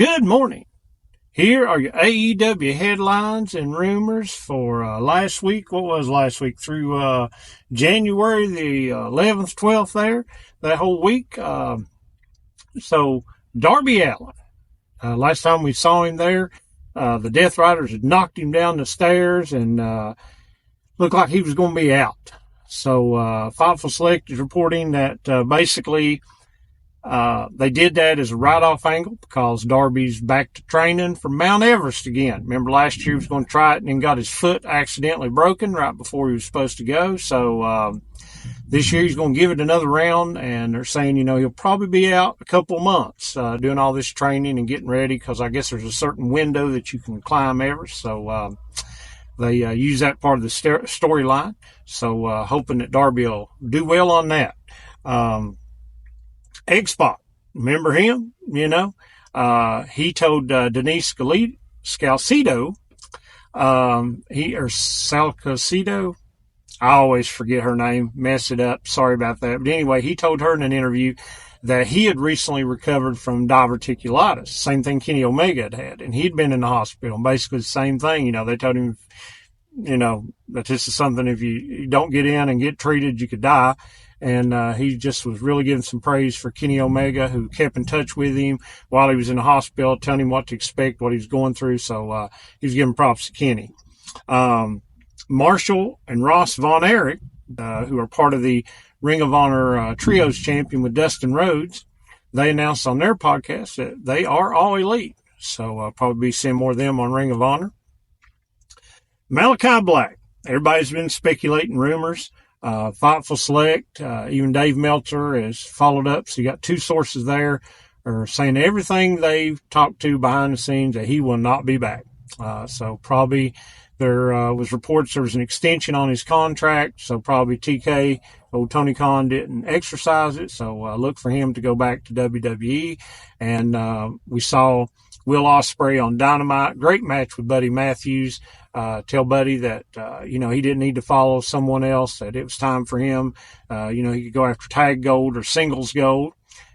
Good morning. Here are your AEW headlines and rumors for last week. What was last week? Through January the 11th, 12th there, that whole week. So Darby Allin, last time we saw him there, the Death Riders had knocked him down the stairs and looked like he was going to be out. So Fightful Select is reporting that basically they did that as a write-off angle because Darby's back to training for Mount Everest again. Remember last year he was going to try it and then got his foot accidentally broken right before he was supposed to go. So this year he's going to give it another round, and they're saying, he'll probably be out a couple of months doing all this training and getting ready because I guess there's a certain window that you can climb Everest. So they use that part of the storyline. So hoping that Darby will do well on that. X-Pac, remember him? He told Denise Salcido, Salcido, I always forget her name, mess it up, sorry about that. But anyway, he told her in an interview that he had recently recovered from diverticulitis, same thing Kenny Omega had, and he'd been in the hospital, basically the same thing. They told him, that this is something if you don't get in and get treated, you could die. And he just was really giving some praise for Kenny Omega, who kept in touch with him while he was in the hospital, telling him what to expect, what he was going through. So he was giving props to Kenny. Marshall and Ross Von Erich, who are part of the Ring of Honor Trios champion with Dustin Rhodes, they announced on their podcast that they are all elite. So I'll probably be seeing more of them on Ring of Honor. Malachi Black. Everybody's been speculating rumors. Fightful Select, even Dave Meltzer has followed up. So you got two sources there are saying everything they've talked to behind the scenes that he will not be back. So probably there was reports there was an extension on his contract. So probably TK, old Tony Khan, didn't exercise it. So look for him to go back to WWE. And we saw Will Ospreay on Dynamite. Great match with Buddy Matthews. Tell Buddy that, he didn't need to follow someone else, that it was time for him. He could go after tag gold or singles gold.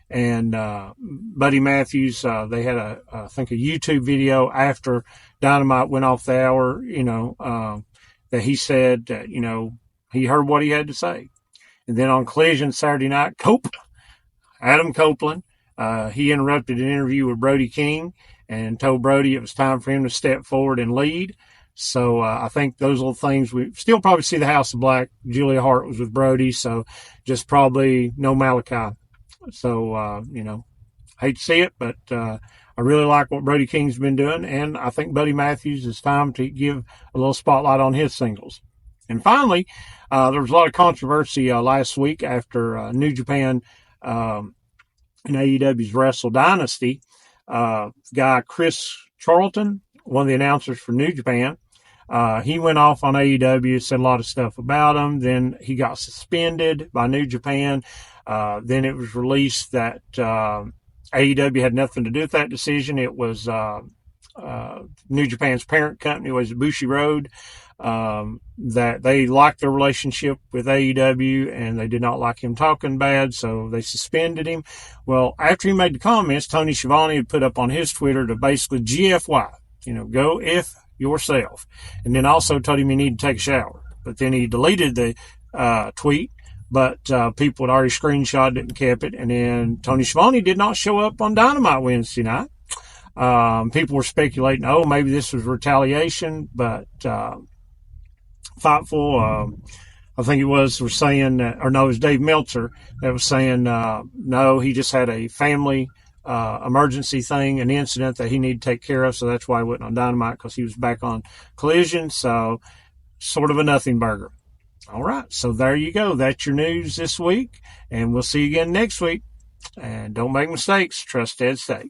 And Buddy Matthews, they had I think a YouTube video after Dynamite went off the hour, that he said that, he heard what he had to say. And then on Collision Saturday night, Adam Copeland, he interrupted an interview with Brody King and told Brody it was time for him to step forward and lead. So I think those little things, we still probably see the House of Black. Julia Hart was with Brody, so just probably no Malachi. So, hate to see it, but I really like what Brody King's been doing, and I think Buddy Matthews is time to give a little spotlight on his singles. And finally, there was a lot of controversy last week after New Japan in AEW's Wrestle Dynasty. Guy Chris Charlton, one of the announcers for New Japan, he went off on AEW, said a lot of stuff about him. Then he got suspended by New Japan. Then it was released that AEW had nothing to do with that decision. It was New Japan's parent company, was Bushiroad, that they liked their relationship with AEW and they did not like him talking bad, so they suspended him. Well, after he made the comments, Tony Schiavone had put up on his Twitter to basically GFY, go F yourself. And then also told him he needed to take a shower. But then he deleted the tweet, but people had already screenshotted it and kept it. And then Tony Schiavone did not show up on Dynamite Wednesday night. People were speculating, maybe this was retaliation, but Fightful, I think it was saying, it was Dave Meltzer that was saying, no, he just had a family emergency thing, an incident that he needed to take care of, so that's why he wasn't on Dynamite, because he was back on Collision, so sort of a nothing burger. All right, so there you go. That's your news this week, and we'll see you again next week. And don't make mistakes. Trust Ed Stakes.